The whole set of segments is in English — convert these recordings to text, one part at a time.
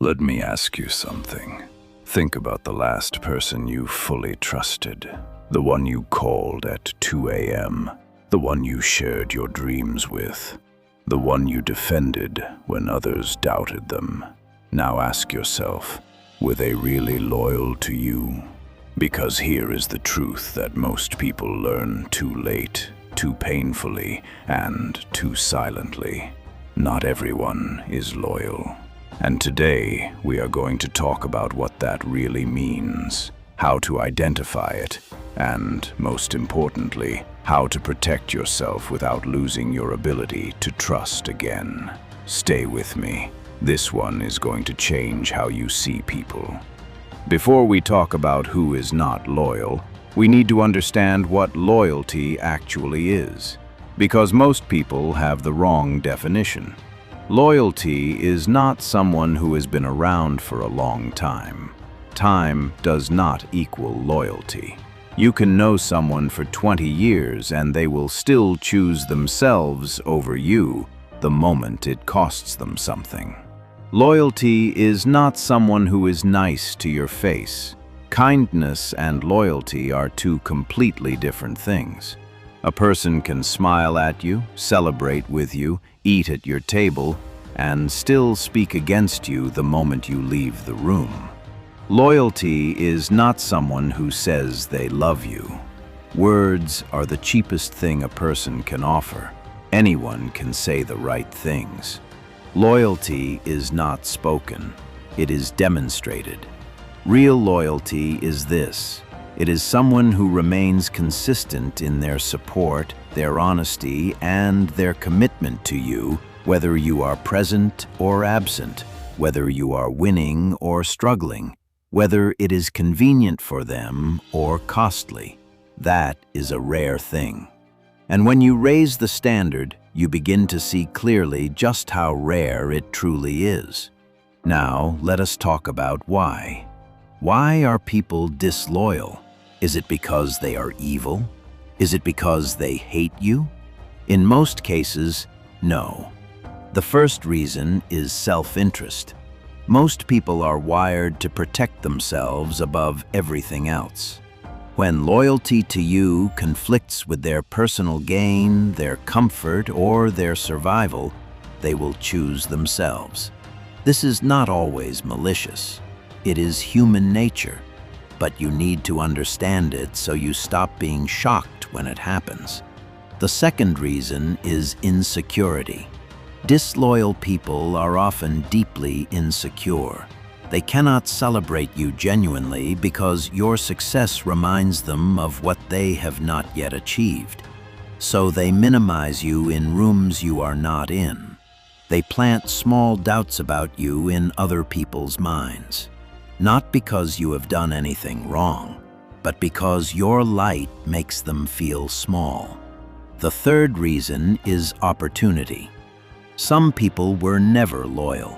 Let me ask you something. Think about the last person you fully trusted, the one you called at 2 a.m., the one you shared your dreams with, the one you defended when others doubted them. Now ask yourself, were they really loyal to you? Because here is the truth that most people learn too late, too painfully, and too silently. Not everyone is loyal. And today, we are going to talk about what that really means, how to identify it, and, most importantly, how to protect yourself without losing your ability to trust again. Stay with me. This one is going to change how you see people. Before we talk about who is not loyal, we need to understand what loyalty actually is, because most people have the wrong definition. Loyalty is not someone who has been around for a long time. Time does not equal loyalty. You can know someone for 20 years and they will still choose themselves over you the moment it costs them something. Loyalty is not someone who is nice to your face. Kindness and loyalty are two completely different things. A person can smile at you, celebrate with you, eat at your table, and still speak against you the moment you leave the room. Loyalty is not someone who says they love you. Words are the cheapest thing a person can offer. Anyone can say the right things. Loyalty is not spoken. It is demonstrated. Real loyalty is this. It is someone who remains consistent in their support, their honesty, and their commitment to you, whether you are present or absent, whether you are winning or struggling, whether it is convenient for them or costly. That is a rare thing. And when you raise the standard, you begin to see clearly just how rare it truly is. Now, let us talk about why. Why are people disloyal? Is it because they are evil? Is it because they hate you? In most cases, no. The first reason is self-interest. Most people are wired to protect themselves above everything else. When loyalty to you conflicts with their personal gain, their comfort, or their survival, they will choose themselves. This is not always malicious. It is human nature. But you need to understand it so you stop being shocked when it happens. The second reason is insecurity. Disloyal people are often deeply insecure. They cannot celebrate you genuinely because your success reminds them of what they have not yet achieved. So they minimize you in rooms you are not in. They plant small doubts about you in other people's minds. Not because you have done anything wrong, but because your light makes them feel small. The third reason is opportunity. Some people were never loyal.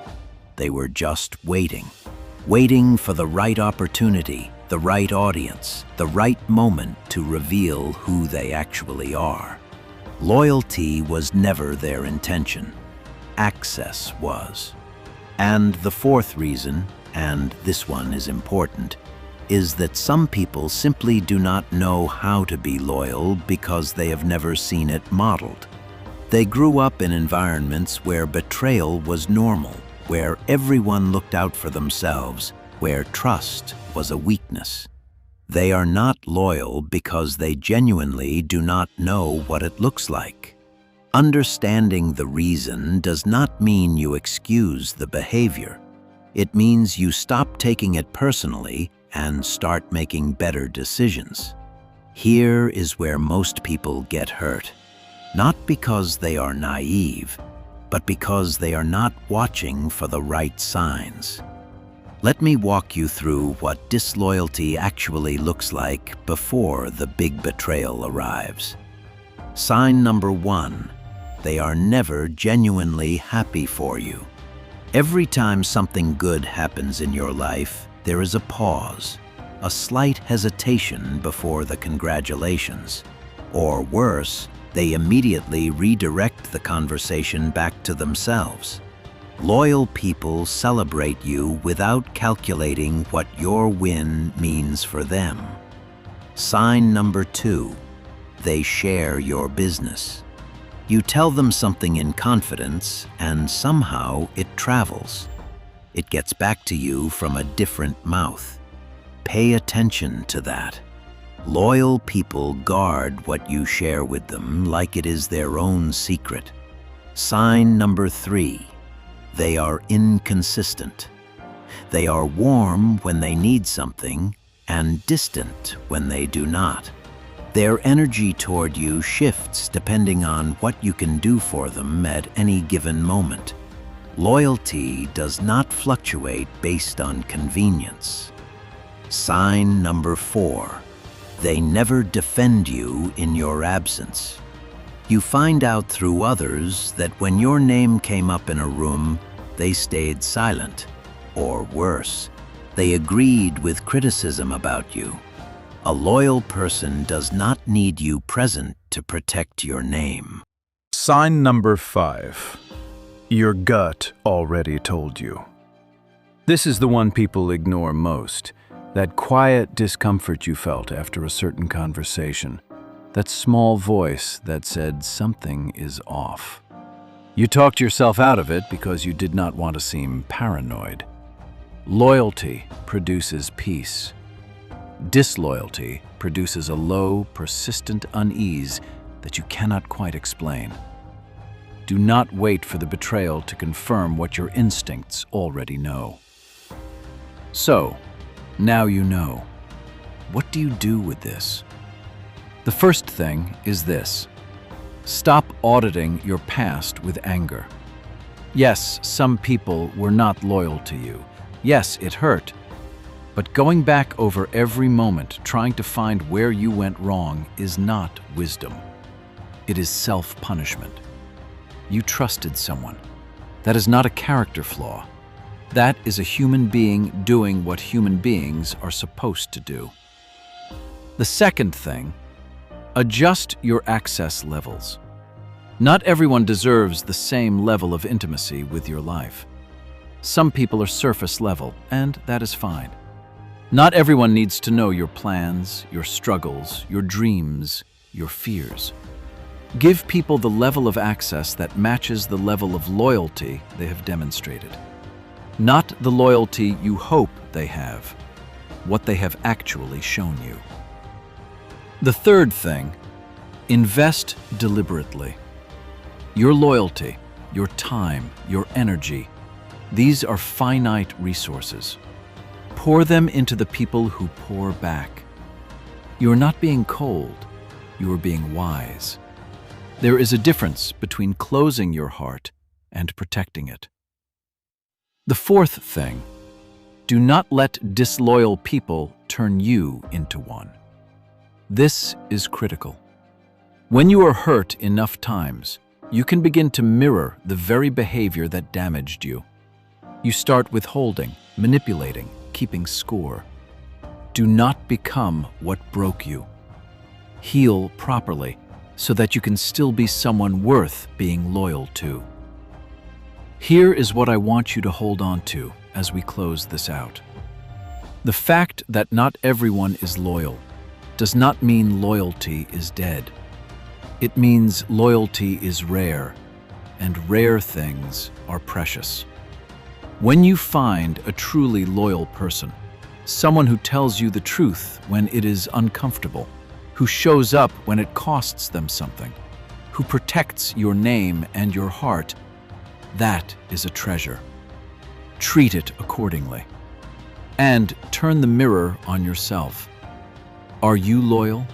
They were just waiting for the right opportunity, the right audience, the right moment to reveal who they actually are. Loyalty was never their intention. Access was. And the fourth reason, and this one is important, is that some people simply do not know how to be loyal because they have never seen it modeled. They grew up in environments where betrayal was normal, where everyone looked out for themselves, where trust was a weakness. They are not loyal because they genuinely do not know what it looks like. Understanding the reason does not mean you excuse the behavior. It means you stop taking it personally and start making better decisions. Here is where most people get hurt. Not because they are naive, but because they are not watching for the right signs. Let me walk you through what disloyalty actually looks like before the big betrayal arrives. Sign number 1, they are never genuinely happy for you. Every time something good happens in your life, there is a pause, a slight hesitation before the congratulations. Or worse, they immediately redirect the conversation back to themselves. Loyal people celebrate you without calculating what your win means for them. Sign number 2, they share your business. You tell them something in confidence, and somehow it travels. It gets back to you from a different mouth. Pay attention to that. Loyal people guard what you share with them like it is their own secret. Sign number 3, they are inconsistent. They are warm when they need something and distant when they do not. Their energy toward you shifts depending on what you can do for them at any given moment. Loyalty does not fluctuate based on convenience. Sign number 4, they never defend you in your absence. You find out through others that when your name came up in a room, they stayed silent, or worse, they agreed with criticism about you. A loyal person does not need you present to protect your name. Sign number 5. Your gut already told you. This is the one people ignore most. That quiet discomfort you felt after a certain conversation. That small voice that said something is off. You talked yourself out of it because you did not want to seem paranoid. Loyalty produces peace. Disloyalty produces a low, persistent unease that you cannot quite explain. Do not wait for the betrayal to confirm what your instincts already know. So, now you know. What do you do with this? The first thing is this. Stop auditing your past with anger. Yes, some people were not loyal to you. Yes, it hurt. But going back over every moment, trying to find where you went wrong, is not wisdom. It is self-punishment. You trusted someone. That is not a character flaw. That is a human being doing what human beings are supposed to do. The second thing, adjust your access levels. Not everyone deserves the same level of intimacy with your life. Some people are surface level, and that is fine. Not everyone needs to know your plans, your struggles, your dreams, your fears. Give people the level of access that matches the level of loyalty they have demonstrated. Not the loyalty you hope they have, what they have actually shown you. The third thing, invest deliberately. Your loyalty, your time, your energy, these are finite resources. Pour them into the people who pour back. You are not being cold, you are being wise. There is a difference between closing your heart and protecting it. The fourth thing, do not let disloyal people turn you into one. This is critical. When you are hurt enough times, you can begin to mirror the very behavior that damaged you. You start withholding, manipulating, keeping score. Do not become what broke you. Heal properly so that you can still be someone worth being loyal to. Here is what I want you to hold on to as we close this out. The fact that not everyone is loyal does not mean loyalty is dead. It means loyalty is rare, and rare things are precious. When you find a truly loyal person, someone who tells you the truth when it is uncomfortable, who shows up when it costs them something, who protects your name and your heart, that is a treasure. Treat it accordingly. And turn the mirror on yourself. Are you loyal?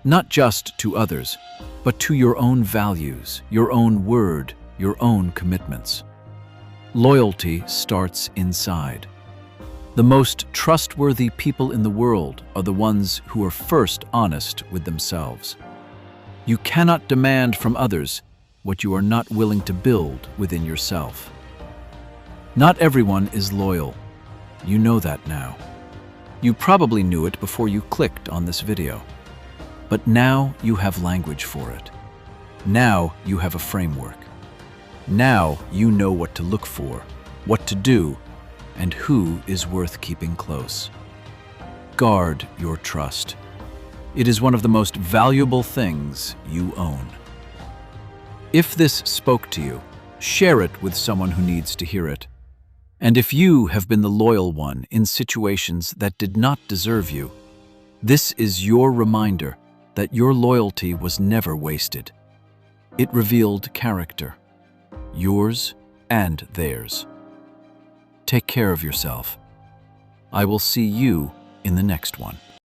Not just to others, but to your own values, your own word, your own commitments. Loyalty starts inside. The most trustworthy people in the world are the ones who are first honest with themselves. You cannot demand from others what you are not willing to build within yourself. Not everyone is loyal. You know that now. You probably knew it before you clicked on this video. But now you have language for it. Now you have a framework. Now you know what to look for, what to do, and who is worth keeping close. Guard your trust. It is one of the most valuable things you own. If this spoke to you, share it with someone who needs to hear it. And if you have been the loyal one in situations that did not deserve you, this is your reminder that your loyalty was never wasted. It revealed character, yours and theirs. Take care of yourself. I will see you in the next one.